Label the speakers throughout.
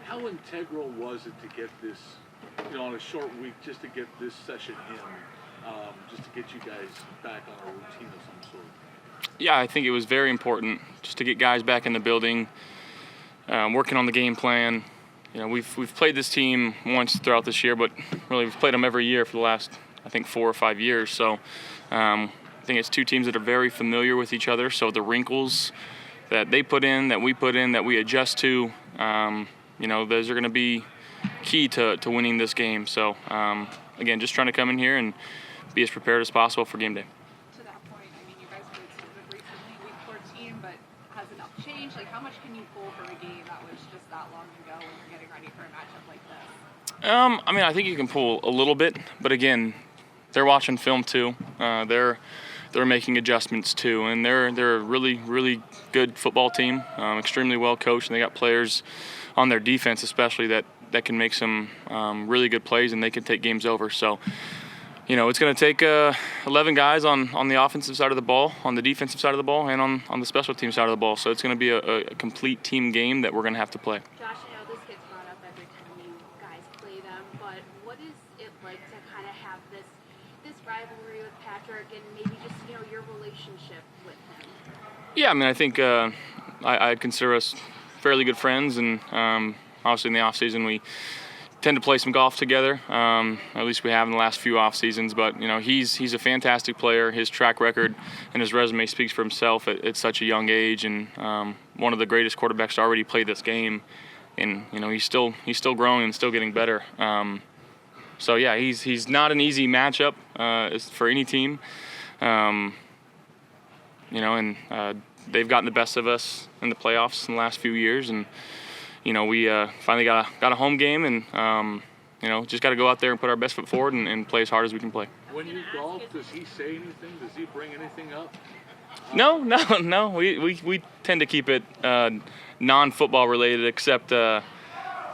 Speaker 1: how integral was it to get this, on a short week, just to get this session in, just to get you guys back on a routine of some sort?
Speaker 2: Yeah, I think it was very important just to get guys back in the building, working on the game plan. We've played this team once throughout this year, but really we've played them every year for the last, I think, 4 or 5 years. So I think it's two teams that are very familiar with each other. So the wrinkles that they put in, that we put in, that we adjust to, those are going to be key to winning this game. So again, just trying to come in here and be as prepared as possible for game day.
Speaker 3: To that point, you guys played sort of recently, week 14, but has enough changed? How much can you pull for a game that was just that long ago when you're getting ready for a matchup like this?
Speaker 2: I think you can pull a little bit, but again, they're watching film too. They're making adjustments too, and they're a really, really good football team, extremely well coached, and they got players on their defense especially that can make some really good plays, and they can take games over. So, it's going to take 11 guys on the offensive side of the ball, on the defensive side of the ball, and on the special team side of the ball. So it's going to be a complete team game that we're going to have to play.
Speaker 4: Josh, I know this gets brought up every time you guys play them, but what is it like to kind of have this rivalry with Patrick and maybe just, your relationship with him?
Speaker 2: Yeah, I think I'd consider us fairly good friends, and obviously in the off season we tend to play some golf together. At least we have in the last few off seasons. But he's a fantastic player. His track record and his resume speaks for himself at such a young age, and one of the greatest quarterbacks to already play this game. And he's still growing and still getting better. So yeah, he's not an easy matchup for any team. They've gotten the best of us in the playoffs in the last few years, and we finally got a home game, and just got to go out there and put our best foot forward and play as hard as we can play.
Speaker 1: When you golf, does he say anything? Does he bring anything up?
Speaker 2: No. We tend to keep it non-football related, except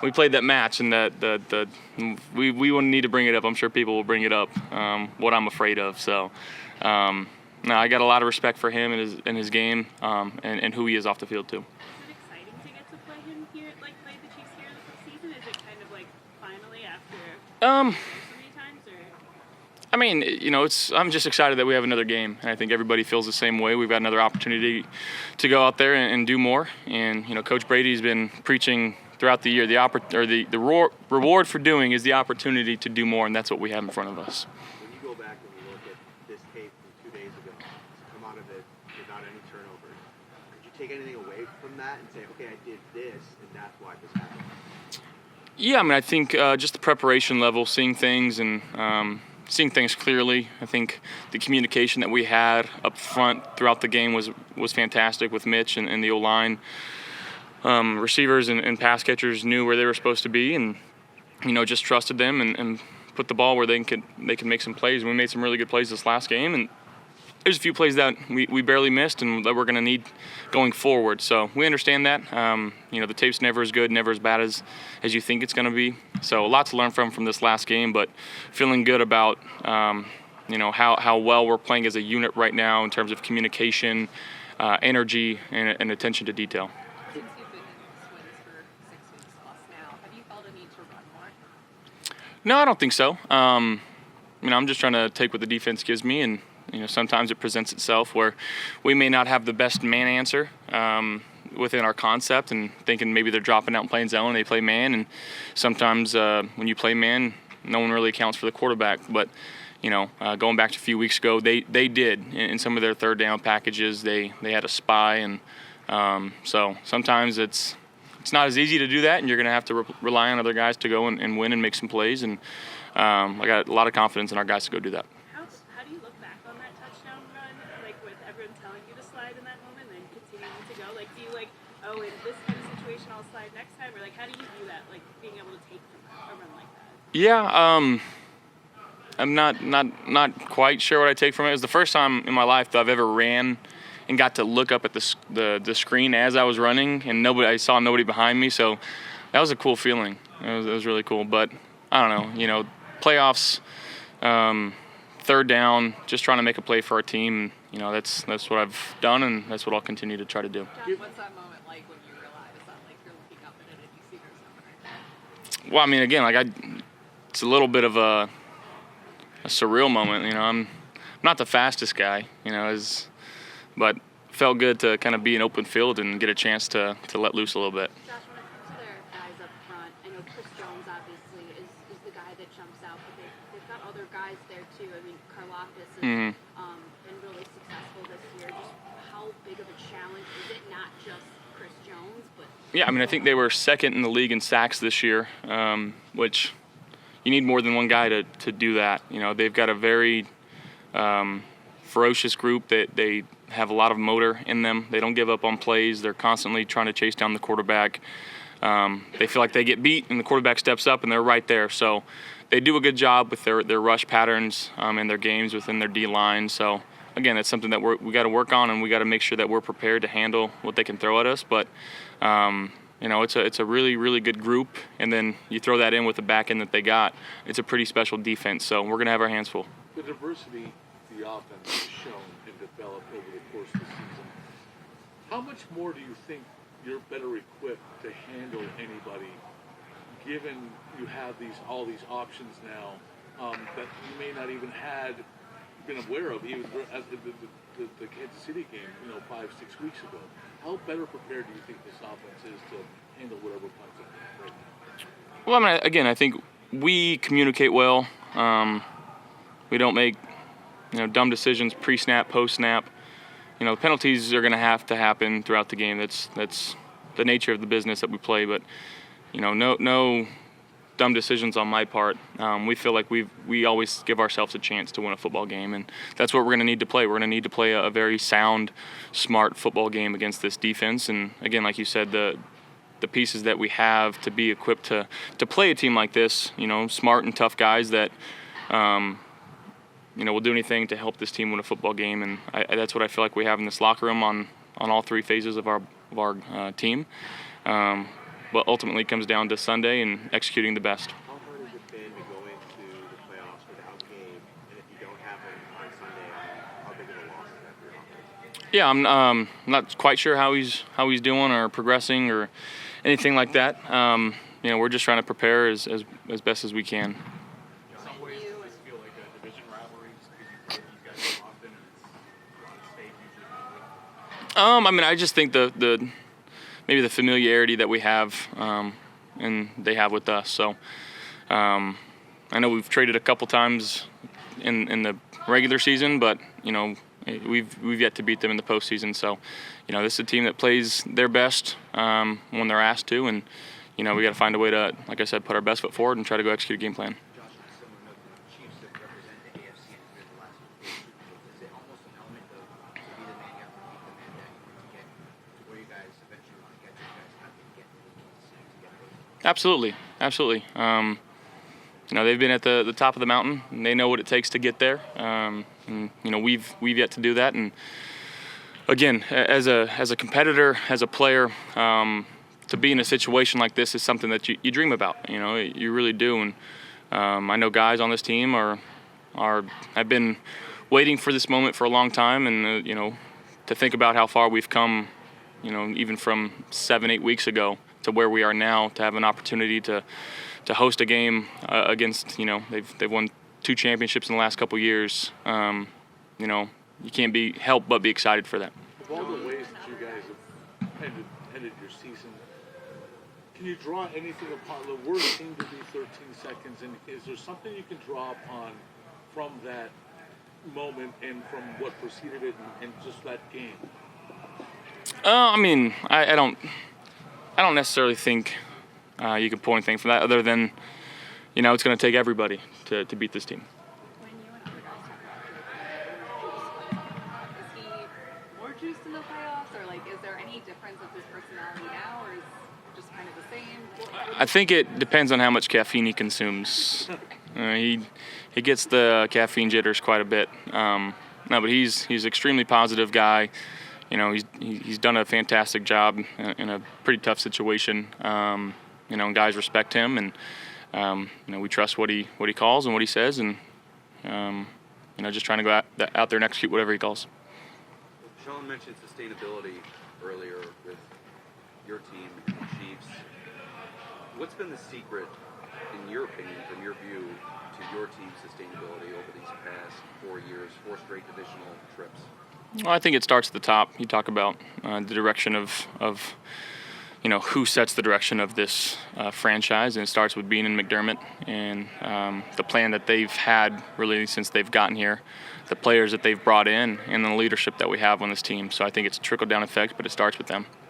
Speaker 2: we played that match, and we wouldn't need to bring it up. I'm sure people will bring it up, what I'm afraid of. So. No, I got a lot of respect for him and his game, and who he is off the field too.
Speaker 5: Is it exciting to get to play him here, play the Chiefs here this season? Is it kind of finally after so many times, or? I'm just excited that we have another game, and I think everybody feels the same way. We've got another opportunity to go out there and do more, and Coach Brady's been preaching throughout the year the reward for doing is the opportunity to do more, and that's what we have in front of us.
Speaker 6: When you go back and you look at this tape from 2 days ago, to come out of it without any turnovers, could you take anything away from that and say, okay, I did this, and that's why this happened?
Speaker 2: Yeah, I think just the preparation level, seeing things and seeing things clearly. I think the communication that we had up front throughout the game was fantastic with Mitch and the O-line. Receivers and pass catchers knew where they were supposed to be, and just trusted them and put the ball where they could make some plays. And we made some really good plays this last game, and there's a few plays that we barely missed and that we're going to need going forward. So we understand that. The tape's never as good, never as bad as you think it's going to be. So a lot to learn from this last game, but feeling good about how well we're playing as a unit right now in terms of communication, energy, and attention to detail.
Speaker 3: Since you've been in Twins for 6 weeks plus now, have you felt a need to run more?
Speaker 2: No, I don't think so. I'm just trying to take what the defense gives me, and sometimes it presents itself where we may not have the best man answer within our concept, and thinking maybe they're dropping out and playing zone and they play man, and sometimes when you play man, no one really accounts for the quarterback. But going back to a few weeks ago, they did in some of their third down packages. They had a spy, and so sometimes it's not as easy to do that, and you're going to have to rely on other guys to go and win and make some plays. And I got a lot of confidence in our guys to go do that.
Speaker 5: How do you look back on that touchdown run, with everyone telling you to slide in that moment and then continuing to go? Do you in this kind of situation I'll slide next time, or how do you view that, being able to take a run like that?
Speaker 2: Yeah, I'm not quite sure what I take from it. It was the first time in my life that I've ever ran and got to look up at the screen as I was running, and I saw nobody behind me. So that was a cool feeling. It was really cool. But I don't know, playoffs, third down, just trying to make a play for our team. That's what I've done, and that's what I'll continue to try to do.
Speaker 3: John, what's that moment like when you realize that you're looking up and it
Speaker 5: Well, I mean, again, it's a little bit of a surreal moment. You know, I'm not the fastest guy, you know, but felt good to kind of be in open field and get a chance to let loose a little bit.
Speaker 4: Josh, when it comes to their guys up front, I know Chris Jones obviously is the guy that jumps out, but they've got other guys there too. I mean, Karlaftis has been really successful this year. Just how big of a challenge is it? Not just Chris Jones, but
Speaker 5: Yeah, I mean, I think they were second in the league in sacks this year, which you need more than one guy to do that. You know, they've got a very ferocious group that they have a lot of motor in them. They don't give up on plays. They're constantly trying to chase down the quarterback. They feel like they get beat and the quarterback steps up and they're right there. So they do a good job with their rush patterns and their games within their D-line. So again, it's something that we got to work on, and we got to make sure that we're prepared to handle what they can throw at us. But you know, it's a really, really good group, and then you throw that in with the back end that they got. It's a pretty special defense. So we're gonna have our hands full.
Speaker 1: The diversity the offense has shown and developed over the course of the season, how much more do you think you're better equipped to handle anybody, given you have all these options now that you may not even had been aware of even at the Kansas City game, you know, 5-6 weeks ago? How better prepared do you think this offense is to handle whatever comes up right now?
Speaker 5: Well, I mean, again, I think we communicate well. We don't make, you know, dumb decisions pre-snap, post-snap. You know, penalties are going to happen throughout the game. That's the nature of the business that we play. But you know, no dumb decisions on my part. We feel like we always give ourselves a chance to win a football game, and that's what we're going to need to play. We're going to need to play a very sound, smart football game against this defense. And again, like you said, the pieces that we have to be equipped to play a team like this, you know, smart and tough guys that you know, will do anything to help this team win a football game. And that's what I feel like we have in this locker room on all three phases of our team. But ultimately it comes down to Sunday and executing the best.
Speaker 6: How hard has it been to go into the playoffs without game, and if you don't have them on Sunday, how big of a loss is that for your offense?
Speaker 5: Yeah, I'm not quite sure how he's doing or progressing or anything like that. You know, we're just trying to prepare as best as we can.
Speaker 7: In some ways, does this feel like a division rivalry just because you play these guys so often and it's on stage usually?
Speaker 5: I mean, I just think the maybe the familiarity that we have and they have with us. So I know we've traded a couple times in the regular season, but you know, we've yet to beat them in the postseason. So you know, this is a team that plays their best when they're asked to, and you know, we got to find a way to, like I said, put our best foot forward and try to go execute a game plan.
Speaker 7: Josh, on a similar note, the Chiefs that represent the AFC and have been the last few Super Bowls, is it almost an element of to be the man you have to beat the man that you want to get to where you guys eventually want to get to? You guys have to get to the Kansas City to get there?
Speaker 5: Absolutely. You know, they've been at the top of the mountain, and they know what it takes to get there. And you know, we've yet to do that. And again, as a competitor, as a player, to be in a situation like this is something that you dream about. You know, you really do. And I know guys on this team have been waiting for this moment for a long time. And you know, to think about how far we've come, you know, even from 7-8 weeks ago to where we are now, to have an opportunity to host a game against, you know, they've won 2 championships in the last couple years. You know, you can't help but be excited for that.
Speaker 1: Of all the ways that you guys have ended your season, can you draw anything upon the word seemed to be 13 seconds, and is there something you can draw upon from that moment and from what preceded it and just that game?
Speaker 5: I mean, I don't necessarily think you can pull anything from that other than, you know, it's going to take everybody to beat this team.
Speaker 3: When you and other guys talk about Drake, is he more juiced in the playoffs, or like, is there any difference with his personality now, or is it just kind of the same?
Speaker 5: I think it depends on how much caffeine he consumes. He gets the caffeine jitters quite a bit. No, but he's an extremely positive guy. You know, he's done a fantastic job in a pretty tough situation. You know, and guys respect him, and you know, we trust what he calls and what he says, and you know, just trying to go out there and execute whatever he calls.
Speaker 8: Sean mentioned sustainability earlier with your team, the Chiefs. What's been the secret in your opinion, from your view, to your team's sustainability over these past 4 years, 4 straight divisional trips?
Speaker 2: Well, I think it starts at the top. You talk about the direction of who sets the direction of this franchise, and it starts with Beane and McDermott and the plan that they've had really since they've gotten here, the players that they've brought in, and the leadership that we have on this team. So I think it's a trickle-down effect, but it starts with them.